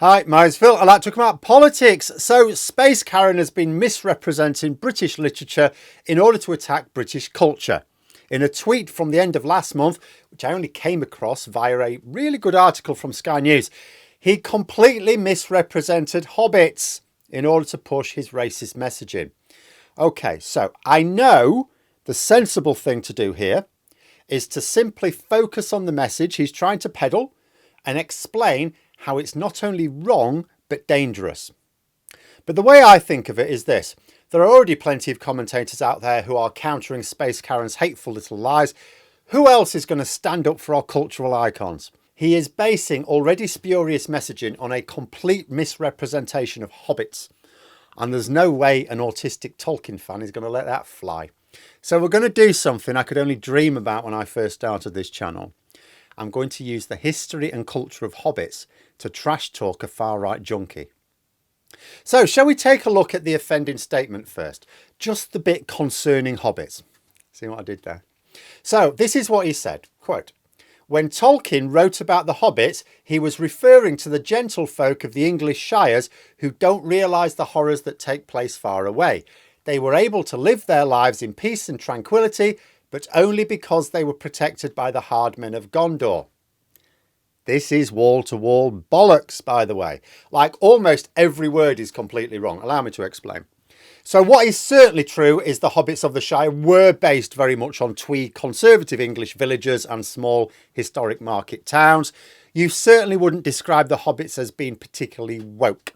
Hi, my name's Phil. I'd like to talk about politics. So, Space Karen has been misrepresenting British literature in order to attack British culture. In a tweet from the end of last month, which I only came across via a really good article from Sky News, he completely misrepresented Hobbits in order to push his racist messaging. Okay, so I know the sensible thing to do here is to simply focus on the message he's trying to peddle and explain how it's not only wrong, but dangerous. But the way I think of it is this. There are already plenty of commentators out there who are countering Space Karen's hateful little lies. Who else is going to stand up for our cultural icons? He is basing already spurious messaging on a complete misrepresentation of Hobbits. And there's no way an autistic Tolkien fan is going to let that fly. So we're going to do something I could only dream about when I first started this channel. I'm going to use the history and culture of Hobbits to trash talk a far-right junkie. So, shall we take a look at the offending statement first? Just the bit concerning Hobbits. See what I did there? So, this is what he said, quote, "When Tolkien wrote about the Hobbits, he was referring to the gentlefolk of the English Shires who don't realise the horrors that take place far away. They were able to live their lives in peace and tranquility, but only because they were protected by the hard men of Gondor." This is wall-to-wall bollocks, by the way. Like, almost every word is completely wrong. Allow me to explain. So what is certainly true is the Hobbits of the Shire were based very much on twee conservative English villages and small historic market towns. You certainly wouldn't describe the Hobbits as being particularly woke.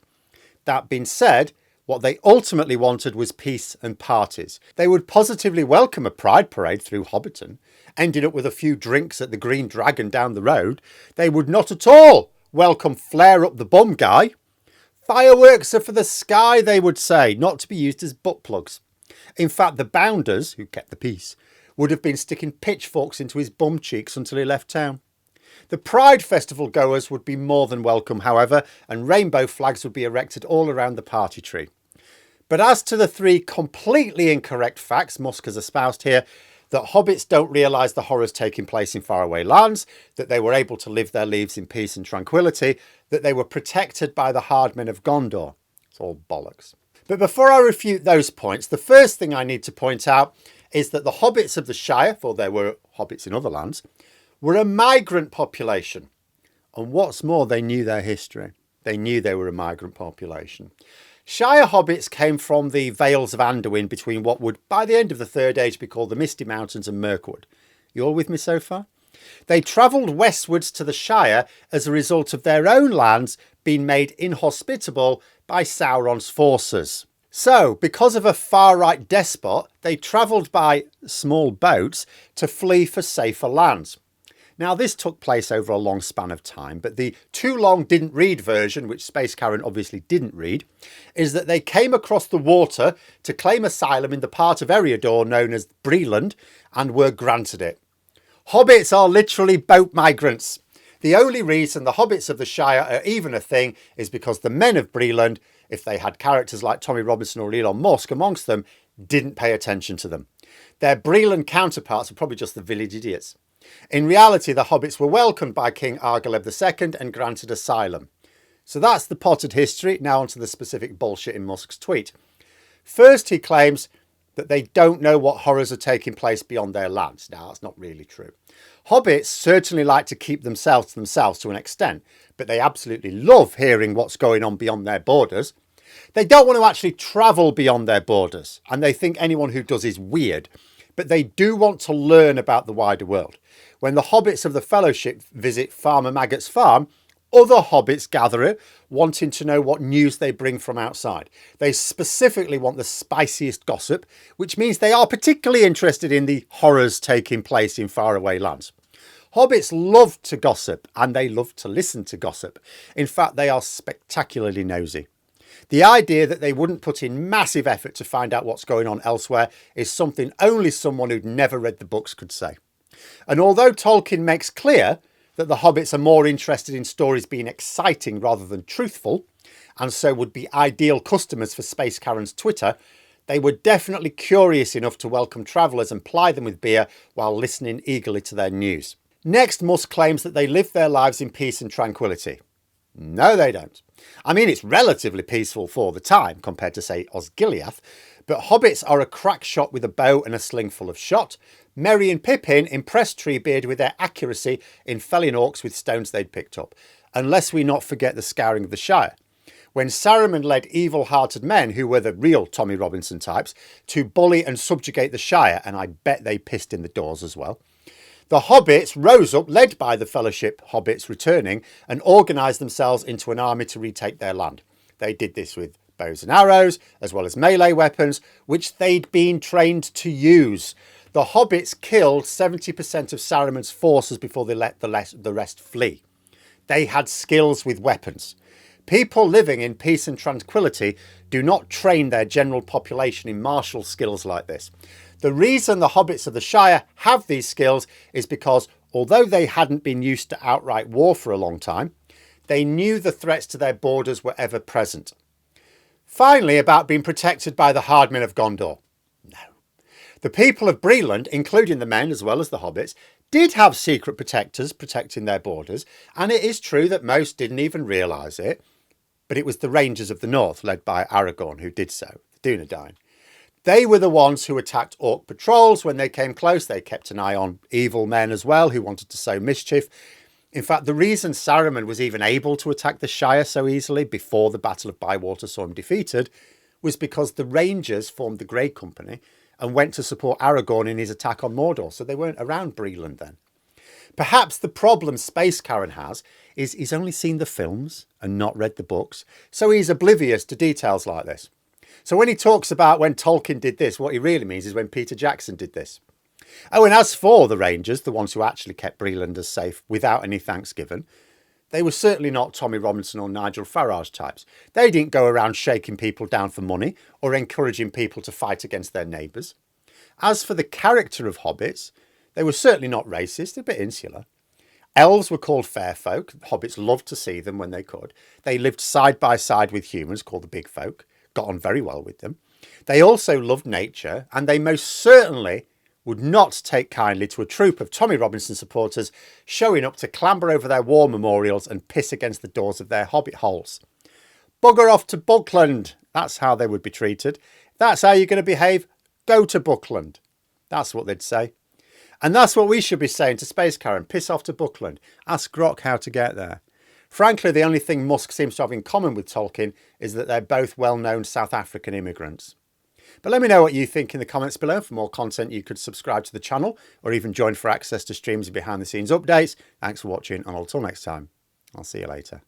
That being said, what they ultimately wanted was peace and parties. They would positively welcome a pride parade through Hobbiton, ending up with a few drinks at the Green Dragon down the road. They would not at all welcome flare up the bum guy. Fireworks are for the sky, they would say, not to be used as butt plugs. In fact, the Bounders, who kept the peace, would have been sticking pitchforks into his bum cheeks until he left town. The Pride Festival goers would be more than welcome, however, and rainbow flags would be erected all around the party tree. But as to the three completely incorrect facts Musk has espoused here, that Hobbits don't realise the horrors taking place in faraway lands, that they were able to live their lives in peace and tranquility, that they were protected by the hard men of Gondor. It's all bollocks. But before I refute those points, the first thing I need to point out is that the Hobbits of the Shire, for there were Hobbits in other lands, were a migrant population. And what's more, they knew their history. They knew they were a migrant population. Shire Hobbits came from the Vales of Anduin between what would, by the end of the Third Age, be called the Misty Mountains and Mirkwood. You all with me so far? They travelled westwards to the Shire as a result of their own lands being made inhospitable by Sauron's forces. So, because of a far-right despot, they travelled by small boats to flee for safer lands. Now, this took place over a long span of time, but the too long didn't read version, which Space Karen obviously didn't read, is that they came across the water to claim asylum in the part of Eriador known as Breland and were granted it. Hobbits are literally boat migrants. The only reason the Hobbits of the Shire are even a thing is because the men of Breland, if they had characters like Tommy Robinson or Elon Musk amongst them, didn't pay attention to them. Their Breland counterparts are probably just the village idiots. In reality, the Hobbits were welcomed by King Argilev II and granted asylum. So that's the potted history. Now onto the specific bullshit in Musk's tweet. First, he claims that they don't know what horrors are taking place beyond their lands. Now, that's not really true. Hobbits certainly like to keep themselves to themselves to an extent, but they absolutely love hearing what's going on beyond their borders. They don't want to actually travel beyond their borders, and they think anyone who does is weird. But they do want to learn about the wider world. When the Hobbits of the Fellowship visit Farmer Maggot's farm, other Hobbits gather wanting to know what news they bring from outside. They specifically want the spiciest gossip, which means they are particularly interested in the horrors taking place in faraway lands. Hobbits love to gossip, and they love to listen to gossip. In fact, they are spectacularly nosy. The idea that they wouldn't put in massive effort to find out what's going on elsewhere is something only someone who'd never read the books could say. And although Tolkien makes clear that the Hobbits are more interested in stories being exciting rather than truthful, and so would be ideal customers for Space Karen's Twitter, they were definitely curious enough to welcome travellers and ply them with beer while listening eagerly to their news. Next, Musk claims that they live their lives in peace and tranquility. No, they don't. I mean, it's relatively peaceful for the time compared to, say, Osgiliath, but hobbits are a crack shot with a bow and a sling full of shot. Merry and Pippin impressed Treebeard with their accuracy in felling orcs with stones they'd picked up, unless we not forget the scouring of the Shire. When Saruman led evil-hearted men, who were the real Tommy Robinson types, to bully and subjugate the Shire, and I bet they pissed in the doors as well, the hobbits rose up, led by the Fellowship hobbits returning, and organised themselves into an army to retake their land. They did this with bows and arrows, as well as melee weapons, which they'd been trained to use. The hobbits killed 70% of Saruman's forces before they let the rest flee. They had skills with weapons. People living in peace and tranquility do not train their general population in martial skills like this. The reason the hobbits of the Shire have these skills is because, although they hadn't been used to outright war for a long time, they knew the threats to their borders were ever present. Finally, about being protected by the hardmen of Gondor. No. The people of Breland, including the men as well as the hobbits, did have secret protectors protecting their borders, and it is true that most didn't even realise it, but it was the Rangers of the North, led by Aragorn, who did so, the Dunedain. They were the ones who attacked orc patrols when they came close. They kept an eye on evil men as well, who wanted to sow mischief. In fact, the reason Saruman was even able to attack the Shire so easily before the Battle of Bywater saw him defeated was because the Rangers formed the Grey Company and went to support Aragorn in his attack on Mordor, so they weren't around Breland then. Perhaps the problem Space Karen has is he's only seen the films and not read the books, so he's oblivious to details like this. So when he talks about when Tolkien did this, what he really means is when Peter Jackson did this. Oh, and as for the Rangers, the ones who actually kept Brelanders safe without any thanks given, they were certainly not Tommy Robinson or Nigel Farage types. They didn't go around shaking people down for money or encouraging people to fight against their neighbours. As for the character of hobbits, they were certainly not racist, a bit insular. Elves were called fair folk. Hobbits loved to see them when they could. They lived side by side with humans, called the big folk, got on very well with them. They also loved nature, and they most certainly would not take kindly to a troop of Tommy Robinson supporters showing up to clamber over their war memorials and piss against the doors of their hobbit holes. Bugger off to Buckland. That's how they would be treated. If that's how you're going to behave, go to Buckland. That's what they'd say. And that's what we should be saying to Space Karen. Piss off to Buckland. Ask Grok how to get there. Frankly, the only thing Musk seems to have in common with Tolkien is that they're both well-known South African immigrants. But let me know what you think in the comments below. For more content, you could subscribe to the channel or even join for access to streams and behind-the-scenes updates. Thanks for watching, and until next time, I'll see you later.